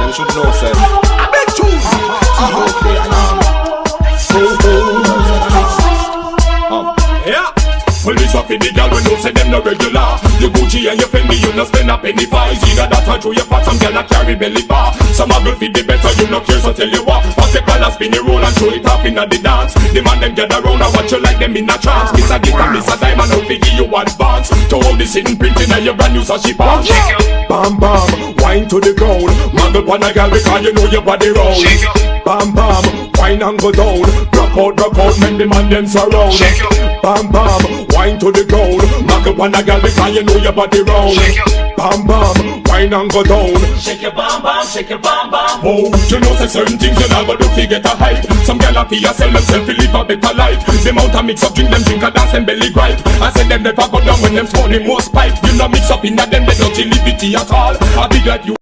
You should know, sir. I bet you. Yeah. Police up in the girl when you say them no regular. You Gucci and you Fendi, you no spend a penny for. It's either that or through your pot, some girl a carry belly bar. Some a girl feed the better, you no care, so tell you what. Pop the collar, spin the roll and throw it up in the dance. The man them gather round and watch you like them in a trance. Miss a gift and miss a diamond, out to give you advance. To all the sitting printing and your brand new so she bounce. Bam bam, wine to the ground. Muggle on a girl because you know your body round. Bam bam, wine and go down. Rock out, make the man them surround. Bam bam, wine to the ground. Muggle on a girl because you know your body round. Bam bam, wine and go down. Shake your bam bam, shake your bam bam. Oh, you know say certain things you never do to get a hype. Some girl a feel sell themselves to live a better life. The amount of mix up drink them drink a dance and belly gripe. I said them never go down when them smoke the most pipe. You know mix up in a them they don't liberty at all. I be like you.